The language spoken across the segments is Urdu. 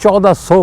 1400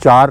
4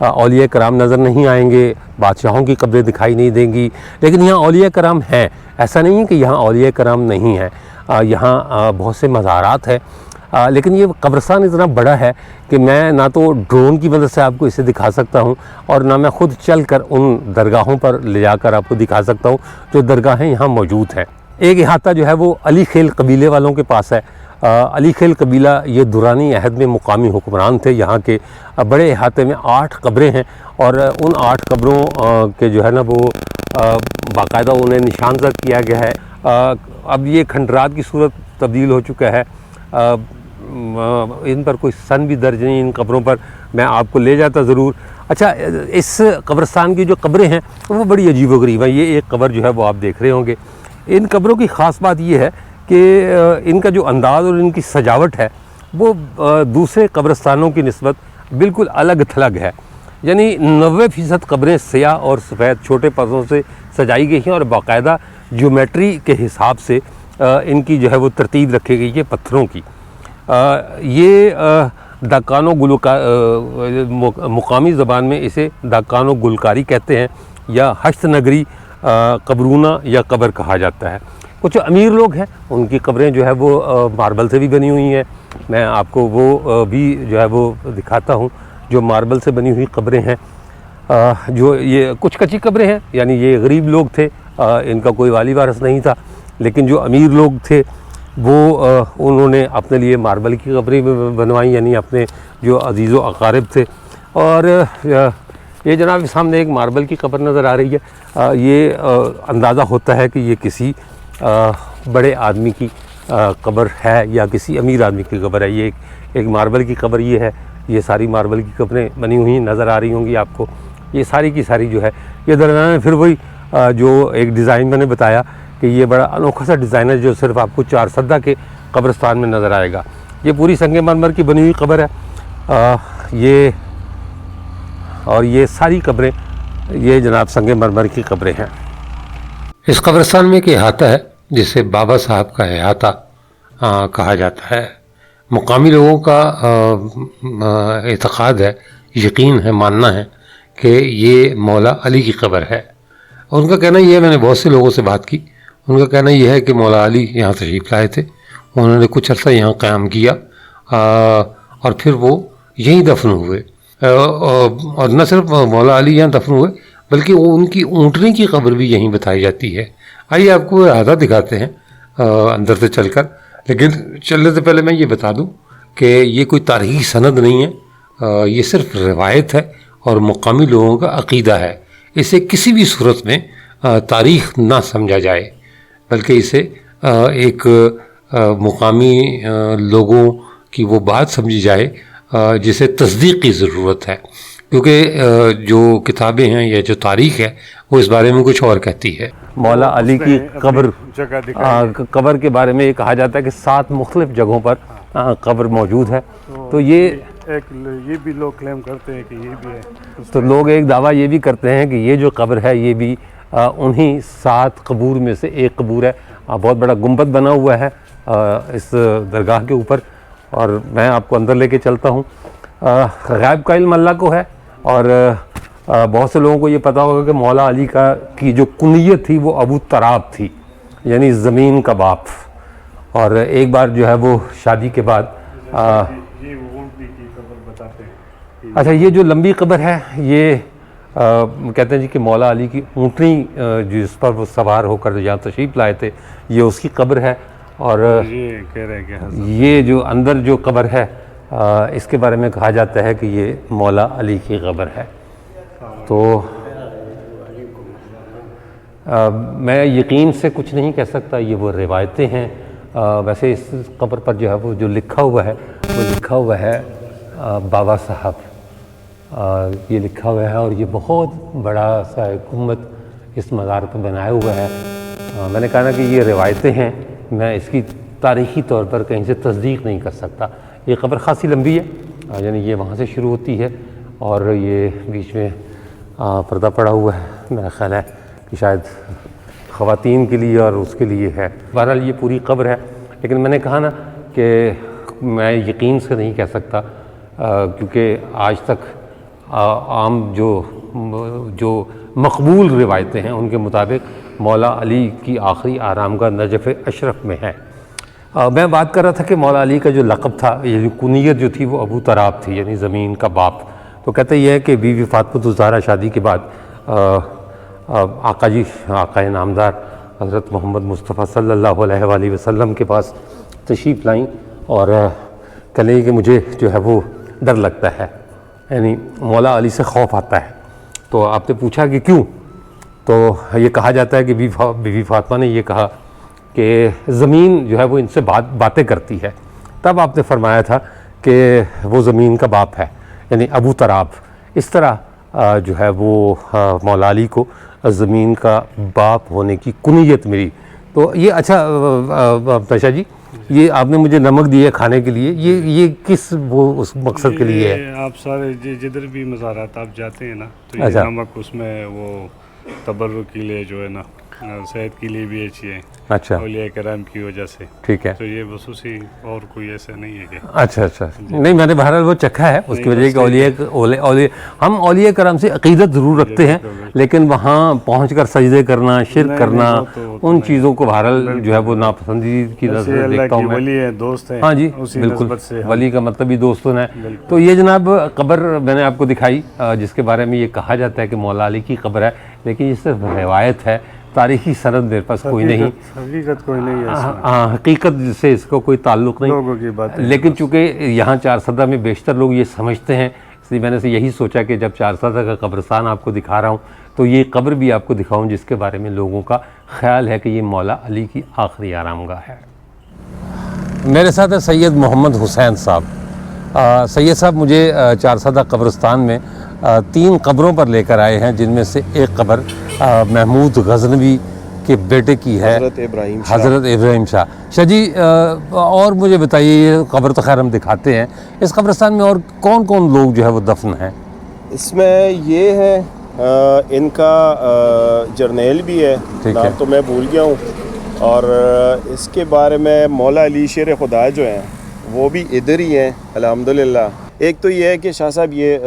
اولیاء کرام نظر نہیں آئیں گے، بادشاہوں کی قبریں دکھائی نہیں دیں گی، لیکن یہاں اولیاء کرام ہیں، ایسا نہیں ہے کہ یہاں اولیاء کرام نہیں ہیں، یہاں بہت سے مزارات ہیں، لیکن یہ قبرستان اتنا بڑا ہے کہ میں نہ تو ڈرون کی مدد سے آپ کو اسے دکھا سکتا ہوں اور نہ میں خود چل کر ان درگاہوں پر لے جا کر آپ کو دکھا سکتا ہوں جو درگاہیں یہاں موجود ہیں۔ ایک احاطہ جو ہے وہ علی خیل قبیلے والوں کے پاس ہے۔ علی خیل قبیلہ یہ دورانی عہد میں مقامی حکمران تھے، یہاں کے بڑے احاطے میں 8 قبریں ہیں اور ان 8 قبروں کے جو ہے نا وہ باقاعدہ انہیں نشان زد کیا گیا ہے۔ اب یہ کھنڈرات کی صورت تبدیل ہو چکا ہے، ان پر کوئی سن بھی درج نہیں، ان قبروں پر میں آپ کو لے جاتا ضرور۔ اچھا، اس قبرستان کی جو قبریں ہیں وہ بڑی عجیب و غریب ہیں۔ یہ ایک قبر جو ہے وہ آپ دیکھ رہے ہوں گے۔ ان قبروں کی خاص بات یہ ہے کہ ان کا جو انداز اور ان کی سجاوٹ ہے وہ دوسرے قبرستانوں کی نسبت بالکل الگ تھلگ ہے، یعنی 90% قبریں سیاہ اور سفید چھوٹے پردوں سے سجائی گئی ہیں اور باقاعدہ جیومیٹری کے حساب سے ان کی جو ہے وہ ترتیب رکھی گئی ہے پتھروں کی۔ یہ دکان و مقامی زبان میں اسے دکان و گلکاری کہتے ہیں یا ہشت نگری قبرونہ یا قبر کہا جاتا ہے۔ کچھ امیر لوگ ہیں، ان کی قبریں جو ہے وہ ماربل سے بھی بنی ہوئی ہیں، میں آپ کو وہ بھی جو ہے وہ دکھاتا ہوں جو ماربل سے بنی ہوئی قبریں ہیں۔ جو یہ کچھ کچی قبریں ہیں، یعنی یہ غریب لوگ تھے، ان کا کوئی والی وارث نہیں تھا، لیکن جو امیر لوگ تھے وہ انہوں نے اپنے لیے ماربل کی قبریں بنوائیں، یعنی اپنے جو عزیز و اقارب تھے۔ اور یہ جناب سامنے ایک ماربل کی قبر نظر آ رہی ہے، یہ اندازہ ہوتا ہے کہ یہ کسی بڑے آدمی کی قبر ہے یا کسی امیر آدمی کی قبر ہے۔ یہ ایک ماربل کی قبر یہ ہے، یہ ساری ماربل کی قبریں بنی ہوئی نظر آ رہی ہوں گی آپ کو، یہ ساری کی ساری جو ہے یہ درمیان میں پھر وہی جو ایک ڈیزائن میں نے بتایا کہ یہ بڑا انوکھا سا ڈیزائن ہے جو صرف آپ کو 4 سدہ کے قبرستان میں نظر آئے گا۔ یہ پوری سنگ مرمر کی بنی ہوئی قبر ہے، یہ ساری قبریں یہ جناب سنگ مرمر کی قبریں ہیں۔ اس قبرستان میں ایک احاطہ ہے جسے بابا صاحب کا احاطہ کہا جاتا ہے۔ مقامی لوگوں کا اعتقاد ہے، یقین ہے، ماننا ہے کہ یہ مولا علی کی قبر ہے۔ ان کا کہنا یہ ہے، میں نے بہت سے لوگوں سے بات کی، ان کا کہنا یہ ہے کہ مولا علی یہاں تشریف لائے تھے، انہوں نے کچھ عرصہ یہاں قیام کیا اور پھر وہ یہیں دفن ہوئے، اور نہ صرف مولا علی یہاں دفن ہوئے بلکہ ان کی اونٹنی کی قبر بھی یہیں بتائی جاتی ہے۔ آئیے آپ کو احاطہ دکھاتے ہیں اندر سے چل کر، لیکن چلنے سے پہلے میں یہ بتا دوں کہ یہ کوئی تاریخی سند نہیں ہے، یہ صرف روایت ہے اور مقامی لوگوں کا عقیدہ ہے۔ اسے کسی بھی صورت میں تاریخ نہ سمجھا جائے، بلکہ اسے ایک مقامی لوگوں کی وہ بات سمجھی جائے جسے تصدیق کی ضرورت ہے، کیونکہ جو کتابیں ہیں یا جو تاریخ ہے وہ اس بارے میں کچھ اور کہتی ہے۔ مولا علی کی قبر کے بارے میں یہ کہا جاتا ہے کہ 7 مختلف جگہوں پر قبر موجود ہے، تو یہ بھی لوگ کلیم کرتے ہیں کہ یہ بھی ہے، تو لوگ ایک دعویٰ یہ بھی کرتے ہیں کہ یہ جو قبر ہے یہ بھی انہی 7 قبور میں سے ایک قبور ہے۔ بہت بڑا گنبد بنا ہوا ہے اس درگاہ کے اوپر، اور میں آپ کو اندر لے کے چلتا ہوں۔ غیب کا علم اللہ کو ہے، اور بہت سے لوگوں کو یہ پتہ ہوگا کہ مولا علی کی جو کنیت تھی وہ ابو تراب تھی، یعنی زمین کا باپ، اور ایک بار جو ہے وہ شادی کے بعد اچھا یہ جو لمبی قبر ہے یہ کہتے ہیں جی کہ مولا علی کی اونٹنی جس پر وہ سوار ہو کر یہاں تشریف لائے تھے یہ اس کی قبر ہے، اور یہ جو اندر جو قبر ہے اس کے بارے میں کہا جاتا ہے کہ یہ مولا علی کی قبر ہے۔ تو میں یقین سے کچھ نہیں کہہ سکتا، یہ وہ روایتیں ہیں۔ ویسے اس قبر پر جو ہے وہ جو لکھا ہوا ہے وہ لکھا ہوا ہے بابا صاحب، یہ لکھا ہوا ہے، اور یہ بہت بڑا سا گنبد اس مزار پر بنایا ہوا ہے۔ میں نے کہا نا کہ یہ روایتیں ہیں، میں اس کی تاریخی طور پر کہیں سے تصدیق نہیں کر سکتا۔ یہ قبر خاصی لمبی ہے، یعنی یہ وہاں سے شروع ہوتی ہے اور یہ بیچ میں پردہ پڑا ہوا ہے، میرا خیال ہے کہ شاید خواتین کے لیے اور اس کے لیے ہے۔ بہرحال یہ پوری قبر ہے، لیکن میں نے کہا نا کہ میں یقین سے نہیں کہہ سکتا، کیونکہ آج تک عام جو مقبول روایتیں ہیں ان کے مطابق مولا علی کی آخری آرامگاہ نجف اشرف میں ہے۔ میں بات کر رہا تھا کہ مولا علی کا جو لقب تھا، یہ کنیت جو تھی وہ ابو تراب تھی، یعنی زمین کا باپ۔ تو کہتے یہ ہے کہ بیوی فاطمہ الزہرا شادی کے بعد آقا نامدار حضرت محمد مصطفیٰ صلی اللہ علیہ وآلہ وسلم کے پاس تشریف لائیں اور کہنے کہ مجھے جو ہے وہ ڈر لگتا ہے، یعنی مولا علی سے خوف آتا ہے۔ تو آپ نے پوچھا کہ کیوں؟ تو یہ کہا جاتا ہے کہ بیوی فاطمہ نے یہ کہا کہ زمین جو ہے وہ ان سے باتیں کرتی ہے۔ تب آپ نے فرمایا تھا کہ وہ زمین کا باپ ہے، یعنی ابو تراب۔ اس طرح جو ہے وہ مولا علی کو زمین کا باپ ہونے کی کنیت ملی۔ تو یہ اچھا تشا جی، یہ آپ نے مجھے نمک دیا کھانے کے لیے، یہ کس وہ اس مقصد کے لیے ہے؟ آپ سارے جدھر بھی مزارات آپ جاتے ہیں نا تو یہ اچھا۔ نمک اس میں وہ تبرک کے لیے جو ہے نا، صحت کے لیے بھی اچھی ہے، اچھا، اولیاء کرام کی وجہ سے۔ ٹھیک ہے۔ تو یہ خصوصی اور کوئی ایسا نہیں ہے کہ اچھا نہیں، میں نے بہرحال وہ چکھا ہے، اس کی وجہ کہ اولیاء ہم اولیاء کرام سے عقیدت ضرور رکھتے ہیں، لیکن وہاں پہنچ کر سجدے کرنا، شرک کرنا، ان چیزوں کو بہرحال جو ہے وہ ناپسندیدگی کی نظر سے دیکھتا ہوں میں۔ ولی ہے، دوست ہیں۔ ہاں جی بالکل، ولی کا مطلب ہی دوستوں ہے۔ تو یہ جناب قبر میں نے آپ کو دکھائی جس کے بارے میں یہ کہا جاتا ہے کہ مولا علی کی قبر ہے، لیکن یہ صرف روایت ہے، تاریخی سند میرے پاس کوئی نہیں، حقیقت کوئی نہیں ہے، حقیقت سے اس کو کوئی تعلق نہیں، لوگوں کی بات ہے۔ لیکن چونکہ یہاں چارسدہ میں بیشتر لوگ یہ سمجھتے ہیں، اس لیے میں نے یہی سوچا کہ جب چارسدہ کا قبرستان آپ کو دکھا رہا ہوں تو یہ قبر بھی آپ کو دکھاؤں جس کے بارے میں لوگوں کا خیال ہے کہ یہ مولا علی کی آخری آرامگاہ ہے۔ میرے ساتھ ہے سید محمد حسین صاحب۔ سید صاحب مجھے چارسدہ قبرستان میں 3 قبروں پر لے کر آئے ہیں، جن میں سے ایک قبر محمود غزنوی کے بیٹے کی ہے، حضرت ابراہیم شاہ جی۔ اور مجھے بتائیے، یہ قبر تو خیر ہم دکھاتے ہیں، اس قبرستان میں اور کون کون لوگ جو ہے وہ دفن ہیں؟ اس میں یہ ہے ان کا جرنیل بھی ہے، نام تو میں بھول گیا ہوں، اور اس کے بارے میں مولا علی شیر خدا جو ہیں وہ بھی ادھر ہی ہیں الحمدللہ۔ ایک تو یہ ہے کہ شاہ صاحب یہ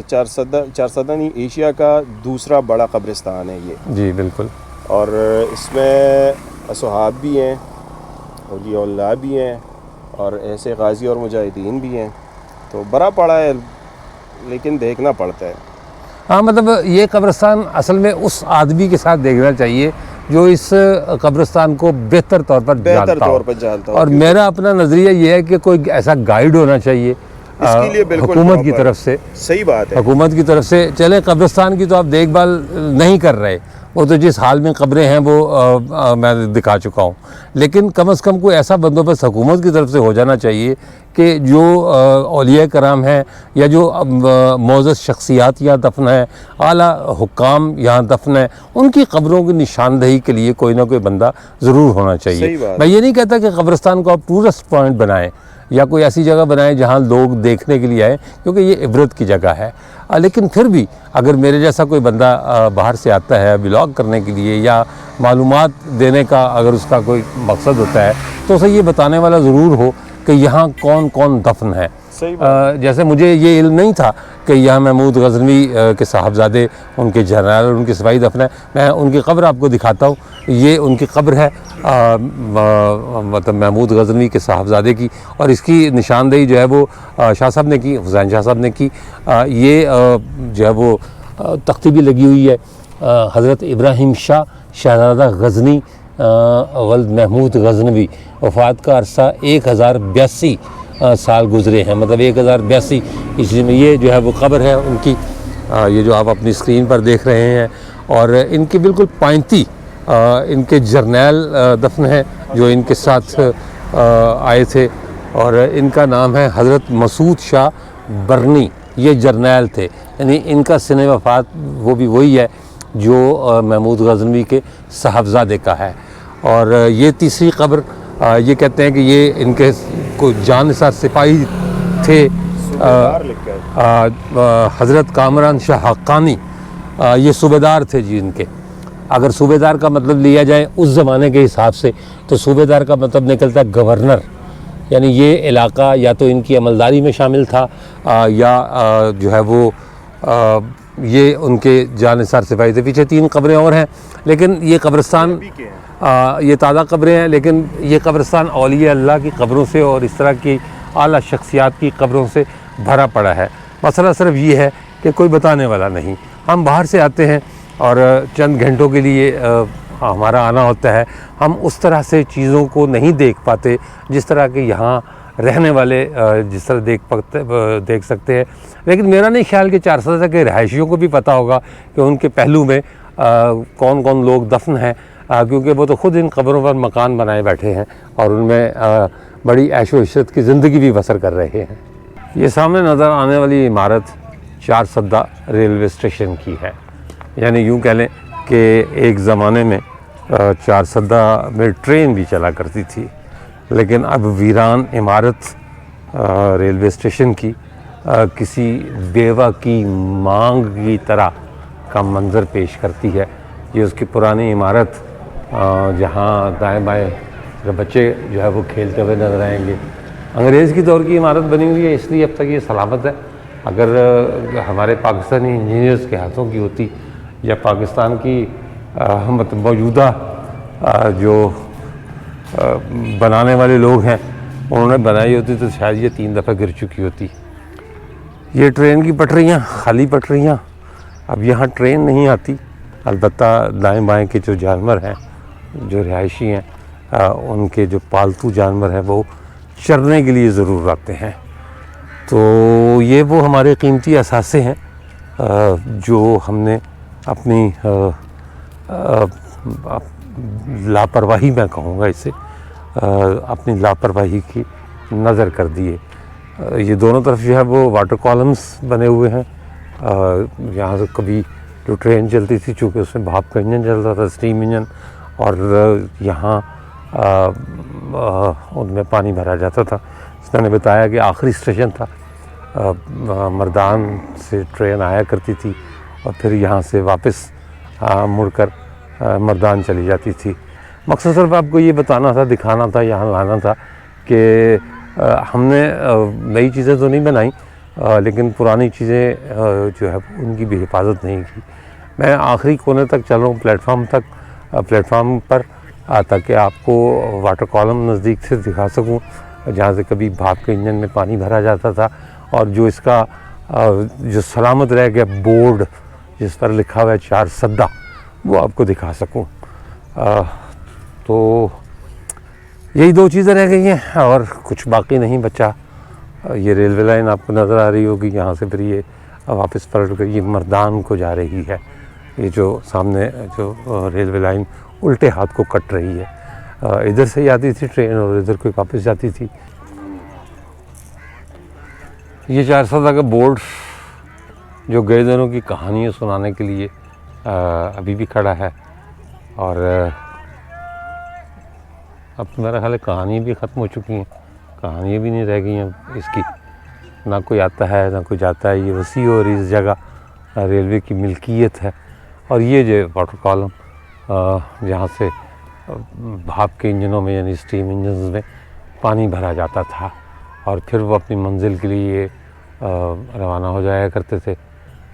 چارسدہ نہیں، ایشیا کا دوسرا بڑا قبرستان ہے یہ جی بالکل، اور اس میں اصحاب بھی ہیں، اولیاء اللہ بھی ہیں، اور ایسے غازی اور مجاہدین بھی ہیں، تو بڑا پڑا ہے لیکن دیکھنا پڑتا ہے۔ ہاں مطلب یہ قبرستان اصل میں اس آدمی کے ساتھ دیکھنا چاہیے جو اس قبرستان کو بہتر طور پر جانتا ہو، اور میرا اپنا نظریہ یہ ہے کہ کوئی ایسا گائیڈ ہونا چاہیے اس کے لیے بالکل حکومت کی طرف سے۔ صحیح بات ہے، حکومت کی طرف سے چلے قبرستان کی تو آپ دیکھ بھال نہیں کر رہے، وہ تو جس حال میں قبریں ہیں وہ میں دکھا چکا ہوں، لیکن کم از کم کوئی ایسا بندوبست حکومت کی طرف سے ہو جانا چاہیے کہ جو اولیاء کرام ہیں یا جو معزز شخصیات یہاں دفن ہیں، اعلیٰ حکام یہاں دفن ہیں، ان کی قبروں کی نشاندہی کے لیے کوئی نہ کوئی بندہ ضرور ہونا چاہیے۔ میں یہ نہیں کہتا کہ قبرستان کو آپ ٹورسٹ پوائنٹ بنائیں یا کوئی ایسی جگہ بنائیں جہاں لوگ دیکھنے کے لیے آئیں، کیونکہ یہ عبرت کی جگہ ہے، لیکن پھر بھی اگر میرے جیسا کوئی بندہ باہر سے آتا ہے بلاگ کرنے کے لیے یا معلومات دینے کا اگر اس کا کوئی مقصد ہوتا ہے تو اسے یہ بتانے والا ضرور ہو کہ یہاں کون کون دفن ہے۔ جیسے مجھے یہ علم نہیں تھا کہ یہاں محمود غزنوی کے صاحبزادے، ان کے جنرل، ان کے سپاہی دفن ہے۔ میں ان کی قبر آپ کو دکھاتا ہوں، یہ ان کی قبر ہے مطلب محمود غزنوی کے صاحبزادے کی، اور اس کی نشاندہی جو ہے وہ شاہ صاحب نے کی، حسین شاہ صاحب نے کی۔ یہ جو ہے وہ تختی بھی لگی ہوئی ہے، حضرت ابراہیم شاہ شہزادہ غزنی ولد محمود غزنوی، وفات کا عرصہ 1082 سال گزرے ہیں، مطلب 1082 عیسوی میں یہ جو ہے وہ قبر ہے ان کی، یہ جو آپ اپنی اسکرین پر دیکھ رہے ہیں، اور ان کی بالکل پائنتی ان کے جرنیل دفن ہیں جو ان کے ساتھ آئے تھے، اور ان کا نام ہے حضرت مسعود شاہ برنی، یہ جرنیل تھے، یعنی ان کا سن وفات وہ بھی وہی ہے جو محمود غزنوی کے صاحبزادے کا ہے۔ اور یہ تیسری قبر، یہ کہتے ہیں کہ یہ ان کے کوئی جانثار سپاہی تھے، حضرت کامران شاہ حقانی، یہ صوبیدار تھے جی ان کے۔ اگر صوبیدار کا مطلب لیا جائے اس زمانے کے حساب سے تو صوبیدار کا مطلب نکلتا ہے گورنر، یعنی یہ علاقہ یا تو ان کی عملداری میں شامل تھا یا جو ہے وہ یہ ان کے جانثار سپاہی تھے. پیچھے 3 قبریں اور ہیں، لیکن یہ قبرستان یہ تازہ قبریں ہیں، لیکن یہ قبرستان اولیاء اللہ کی قبروں سے اور اس طرح کی اعلیٰ شخصیات کی قبروں سے بھرا پڑا ہے. مسئلہ صرف یہ ہے کہ کوئی بتانے والا نہیں. ہم باہر سے آتے ہیں اور چند گھنٹوں کے لیے ہمارا آنا ہوتا ہے، ہم اس طرح سے چیزوں کو نہیں دیکھ پاتے جس طرح کہ یہاں رہنے والے جس طرح دیکھ سکتے ہیں. لیکن میرا نہیں خیال کہ 400 کے رہائشیوں کو بھی پتہ ہوگا کہ ان کے پہلو میں کون کون لوگ دفن ہیں، کیونکہ وہ تو خود ان قبروں پر مکان بنائے بیٹھے ہیں اور ان میں بڑی عیش و عشرت کی زندگی بھی بسر کر رہے ہیں. یہ سامنے نظر آنے والی عمارت 4 سدہ ریلوے اسٹیشن کی ہے. یعنی یوں کہہ لیں کہ ایک زمانے میں 4 سدہ میں ٹرین بھی چلا کرتی تھی، لیکن اب ویران عمارت ریلوے اسٹیشن کی کسی بیوہ کی مانگ کی طرح کا منظر پیش کرتی ہے. یہ اس کی پرانی عمارت جہاں دائیں بائیں بچے جو ہے وہ کھیلتے ہوئے نظر آئیں گے. انگریز کی دور کی عمارت بنی ہوئی ہے، اس لیے اب تک یہ سلامت ہے. اگر ہمارے پاکستانی انجینئرز کے ہاتھوں کی ہوتی یا پاکستان کی موجودہ جو بنانے والے لوگ ہیں انہوں نے بنائی ہوتی تو شاید یہ 3 دفعہ گر چکی ہوتی. یہ ٹرین کی پٹریاں خالی پٹریاں، اب یہاں ٹرین نہیں آتی. البتہ دائیں بائیں کے جو جانور ہیں، جو رہائشی ہیں، ان کے جو پالتو جانور ہیں وہ چرنے کے لیے ضرور آتے ہیں. تو یہ وہ ہمارے قیمتی اثاثے ہیں جو ہم نے اپنی لاپرواہی میں کہوں گا اسے، اپنی لاپرواہی کی نظر کر دیے. یہ دونوں طرف جو ہے وہ واٹر کالمز بنے ہوئے ہیں. یہاں سے کبھی جو ٹرین چلتی تھی چونکہ اس میں بھاپ کا انجن چلتا تھا، اسٹیم انجن، اور یہاں ان میں پانی بھرا جاتا تھا. میں نے بتایا کہ آخری اسٹیشن تھا، مردان سے ٹرین آیا کرتی تھی اور پھر یہاں سے واپس مڑ کر مردان چلی جاتی تھی. مقصد صرف آپ کو یہ بتانا تھا، دکھانا تھا، یہاں لانا تھا کہ ہم نے نئی چیزیں تو نہیں بنائیں لیکن پرانی چیزیں جو ہے ان کی بھی حفاظت نہیں کی. میں آخری کونے تک چل رہا ہوں، پلیٹ فارم پر، تاکہ آپ کو واٹر کالم نزدیک سے دکھا سکوں جہاں سے کبھی بھاپ کے انجن میں پانی بھرا جاتا تھا، اور جو اس کا جو سلامت رہ گیا بورڈ جس پر لکھا ہوا ہے 4 سدہ، وہ آپ کو دکھا سکوں. تو یہی 2 چیزیں رہ گئی ہیں اور کچھ باقی نہیں بچا. یہ ریلوے لائن آپ کو نظر آ رہی ہوگی، یہاں سے پھر یہ واپس پلٹ کر یہ مردان کو جا رہی ہے. یہ جو سامنے جو ریلوے لائن الٹے ہاتھ کو کٹ رہی ہے، ادھر سے ہی آتی تھی ٹرین اور ادھر کو واپس جاتی تھی. یہ 4 سدہ کا بورڈ جو گئے دنوں کی کہانیاں سنانے کے لیے ابھی بھی کھڑا ہے، اور اب تو میرا خیال ہے کہانیاں بھی ختم ہو چکی ہیں، کہانیاں بھی نہیں رہ گئی ہیں اس کی. نہ کوئی آتا ہے نہ کوئی جاتا ہے. یہ وسیع اور اس جگہ ریلوے کی ملکیت ہے. اور یہ جو واٹر کالم جہاں سے بھاپ کے انجنوں میں یعنی اسٹیم انجنز میں پانی بھرا جاتا تھا اور پھر وہ اپنی منزل کے لیے روانہ ہو جایا کرتے تھے.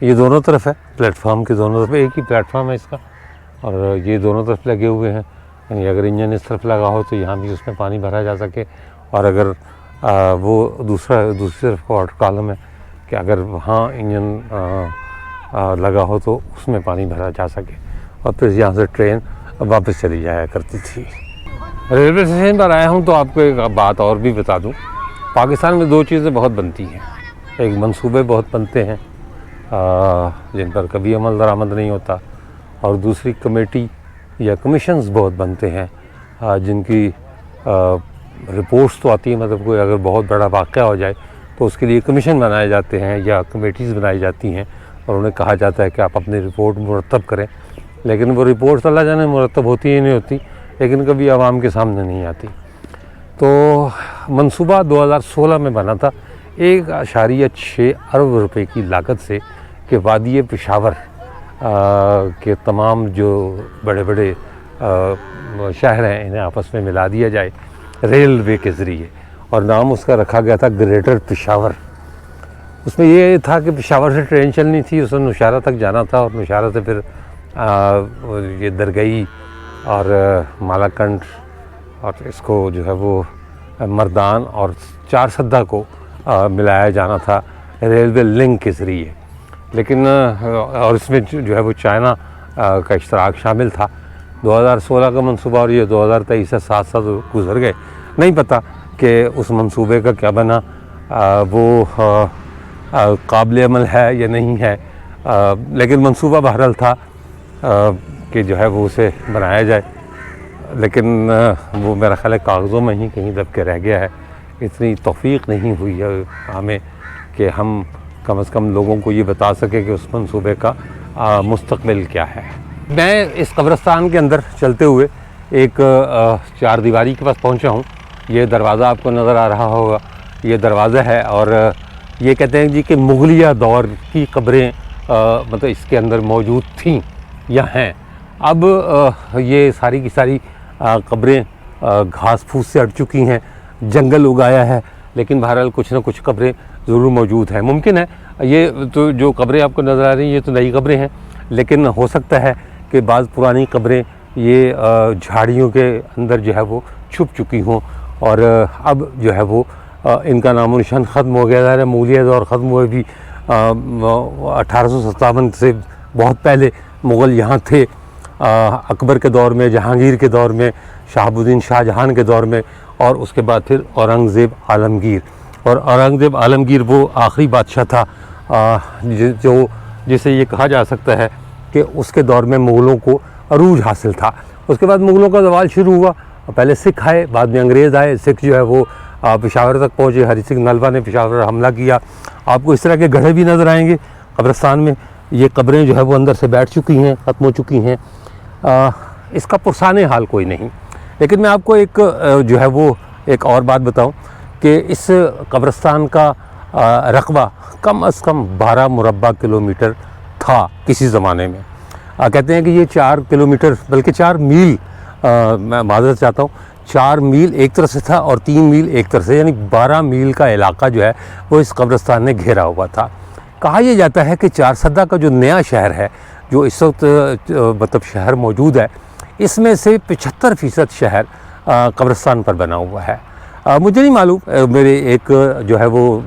یہ دونوں طرف ہے، پلیٹ فارم کے دونوں طرف ایک ہی پلیٹ فارم ہے اس کا، اور یہ دونوں طرف لگے ہوئے ہیں. یعنی اگر انجن اس طرف لگا ہو تو یہاں بھی اس میں پانی بھرا جا سکے، اور اگر وہ دوسری طرف کا واٹر کالم ہے کہ اگر وہاں انجن لگا ہو تو اس میں پانی بھرا جا سکے، اور پھر یہاں سے ٹرین واپس چلی جایا کرتی تھی. ریلوے اسٹیشن پر آیا ہوں تو آپ کو ایک بات اور بھی بتا دوں. پاکستان میں 2 چیزیں بہت بنتی ہیں. ایک منصوبے بہت بنتے ہیں جن پر کبھی عمل درآمد نہیں ہوتا، اور دوسری کمیٹی یا کمیشنز بہت بنتے ہیں جن کی رپورٹس تو آتی ہیں. مطلب کوئی اگر بہت بڑا واقعہ ہو جائے تو اس کے لیے کمیشن بنائے جاتے ہیں یا کمیٹیز بنائی جاتی ہیں، اور انہیں کہا جاتا ہے کہ آپ اپنی رپورٹ مرتب کریں. لیکن وہ رپورٹس اللہ جانے مرتب ہوتی ہی نہیں ہوتی، لیکن کبھی عوام کے سامنے نہیں آتی. تو منصوبہ 2016 میں بنا تھا 1.6 ارب روپے کی لاگت سے کہ وادی پشاور کے تمام جو بڑے بڑے شہر ہیں انہیں آپس میں ملا دیا جائے ریلوے کے ذریعے، اور نام اس کا رکھا گیا تھا گریٹر پشاور. اس میں یہ تھا کہ پشاور سے ٹرین چلنی تھی، اسے نوشہرہ تک جانا تھا، اور نوشہرہ سے پھر یہ درگئی اور مالاکنڈ اور اس کو جو ہے وہ مردان اور چار سدہ کو ملایا جانا تھا ریلوے لنک کے ذریعے، لیکن اور اس میں جو ہے وہ چائنا کا اشتراک شامل تھا۔ 2016 کا منصوبہ اور یہ 2023 سے 7 سال گزر گئے، نہیں پتہ کہ اس منصوبے کا کیا بنا، وہ قابل عمل ہے یا نہیں ہے، لیکن منصوبہ بہرحال تھا کہ جو ہے وہ اسے بنایا جائے، لیکن وہ میرا خیال ہے کاغذوں میں ہی کہیں دب کے رہ گیا ہے۔ اتنی توفیق نہیں ہوئی ہے ہمیں کہ ہم کم از کم لوگوں کو یہ بتا سکیں کہ اس منصوبے کا مستقبل کیا ہے۔ میں اس قبرستان کے اندر چلتے ہوئے ایک چار دیواری کے پاس پہنچا ہوں۔ یہ دروازہ آپ کو نظر آ رہا ہوگا، یہ دروازہ ہے، اور یہ کہتے ہیں جی کہ مغلیہ دور کی قبریں مطلب اس کے اندر موجود تھیں یا ہیں۔ اب یہ ساری کی ساری قبریں گھاس پھوس سے ہٹ چکی ہیں، جنگل اگایا ہے، لیکن بہرحال کچھ نہ کچھ قبریں ضرور موجود ہیں۔ ممکن ہے یہ تو جو قبریں آپ کو نظر آ رہی ہیں یہ تو نئی قبریں ہیں، لیکن ہو سکتا ہے کہ بعض پرانی قبریں یہ جھاڑیوں کے اندر جو ہے وہ چھپ چکی ہوں، اور اب جو ہے وہ ان کا نام و نشان ختم ہو گیا ہے۔ مغلیہ دور ختم ہوئے بھی 1857 سے بہت پہلے مغل یہاں تھے، اکبر کے دور میں، جہانگیر کے دور میں، شہاب الدین شاہ جہان کے دور میں، اور اس کے بعد پھر اورنگزیب عالمگیر۔ اور اورنگزیب عالمگیر وہ آخری بادشاہ تھا جو جسے یہ کہا جا سکتا ہے کہ اس کے دور میں مغلوں کو عروج حاصل تھا۔ اس کے بعد مغلوں کا زوال شروع ہوا، پہلے سکھ آئے، بعد میں انگریز آئے، سکھ جو ہے وہ پشاور تک پہنچے، ہری سنگھ نلوا نے پشاور پر حملہ کیا۔ آپ کو اس طرح کے گڑھے بھی نظر آئیں گے قبرستان میں، یہ قبریں جو ہے وہ اندر سے بیٹھ چکی ہیں، ختم ہو چکی ہیں، اس کا پرسان حال کوئی نہیں۔ لیکن میں آپ کو ایک جو ہے وہ ایک اور بات بتاؤں کہ اس قبرستان کا رقبہ کم از کم 12 مربع کلومیٹر تھا کسی زمانے میں۔ کہتے ہیں کہ یہ 4 کلومیٹر بلکہ 4 میل، میں معذرت چاہتا ہوں، 4 میل ایک طرف سے تھا اور 3 میل ایک طرف سے، یعنی 12 میل کا علاقہ جو ہے وہ اس قبرستان نے گھیرا ہوا تھا۔ کہا یہ جاتا ہے کہ چار سدہ کا جو نیا شہر ہے، جو اس وقت مطلب شہر موجود ہے، اس میں سے 75% شہر قبرستان پر بنا ہوا ہے۔ مجھے نہیں معلوم، میرے ایک جو ہے وہ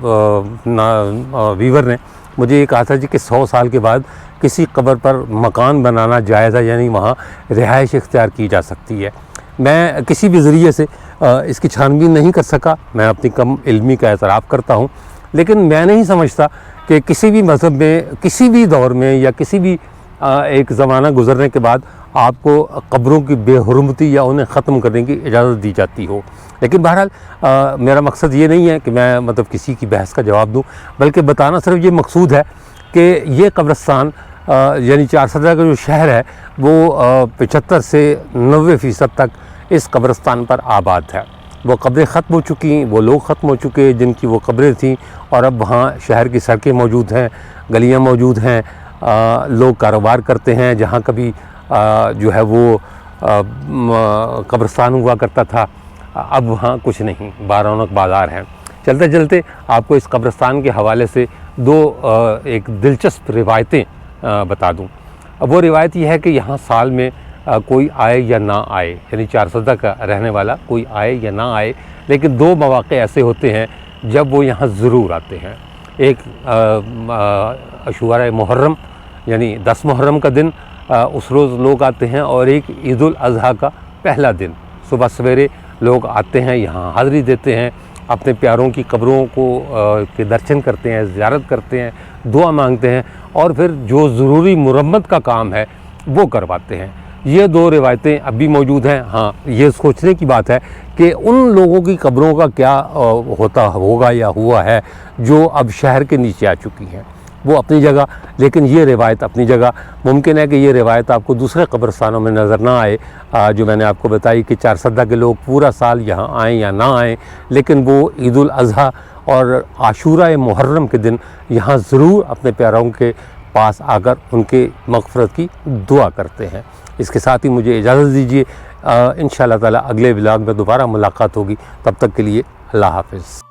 ویور نے مجھے یہ کہا تھا جی کہ 100 سال کے بعد کسی قبر پر مکان بنانا جائز ہے، یعنی وہاں رہائش اختیار کی جا سکتی ہے۔ میں کسی بھی ذریعے سے اس کی چھان بین نہیں کر سکا، میں اپنی کم علمی کا اعتراف کرتا ہوں، لیکن میں نہیں سمجھتا کہ کسی بھی مذہب میں، کسی بھی دور میں، یا کسی بھی ایک زمانہ گزرنے کے بعد آپ کو قبروں کی بے حرمتی یا انہیں ختم کرنے کی اجازت دی جاتی ہو۔ لیکن بہرحال میرا مقصد یہ نہیں ہے کہ میں مطلب کسی کی بحث کا جواب دوں، بلکہ بتانا صرف یہ مقصود ہے کہ یہ قبرستان یعنی چار سدہ کا جو شہر ہے وہ 75 سے 90% تک اس قبرستان پر آباد ہے۔ وہ قبریں ختم ہو چکی، وہ لوگ ختم ہو چکے جن کی وہ قبریں تھیں، اور اب وہاں شہر کی سڑکیں موجود ہیں، گلیاں موجود ہیں، لوگ کاروبار کرتے ہیں۔ جہاں کبھی جو ہے وہ قبرستان ہوا کرتا تھا، اب وہاں کچھ نہیں، بارونق بازار ہیں۔ چلتے چلتے آپ کو اس قبرستان کے حوالے سے ایک دلچسپ روایتیں بتا دوں۔ اب وہ روایت یہ ہے کہ یہاں سال میں کوئی آئے یا نہ آئے، یعنی چار سدہ کا رہنے والا کوئی آئے یا نہ آئے، لیکن 2 مواقع ایسے ہوتے ہیں جب وہ یہاں ضرور آتے ہیں۔ ایک عاشوراء محرم یعنی 10 محرم کا دن، اس روز لوگ آتے ہیں، اور ایک عید الاضحیٰ کا پہلا دن صبح سویرے لوگ آتے ہیں، یہاں حاضری دیتے ہیں، اپنے پیاروں کی قبروں کے درشن کرتے ہیں، زیارت کرتے ہیں، دعا مانگتے ہیں، اور پھر جو ضروری مرمت کا کام ہے وہ کرواتے ہیں۔ یہ 2 روایتیں اب بھی موجود ہیں۔ ہاں، یہ سوچنے کی بات ہے کہ ان لوگوں کی قبروں کا کیا ہوگا یا ہوا ہے جو اب شہر کے نیچے آ چکی ہیں۔ وہ اپنی جگہ، لیکن یہ روایت اپنی جگہ۔ ممکن ہے کہ یہ روایت آپ کو دوسرے قبرستانوں میں نظر نہ آئے، جو میں نے آپ کو بتائی کہ چار سدہ کے لوگ پورا سال یہاں آئیں یا نہ آئیں، لیکن وہ عید الاضحیٰ اور عاشوراء محرم کے دن یہاں ضرور اپنے پیاروں کے پاس آ کر ان کے مغفرت کی دعا کرتے ہیں۔ اس کے ساتھ ہی مجھے اجازت دیجیے، انشاءاللہ تعالی اگلے ولاگ میں دوبارہ ملاقات ہوگی، تب تک کے لیے اللہ حافظ۔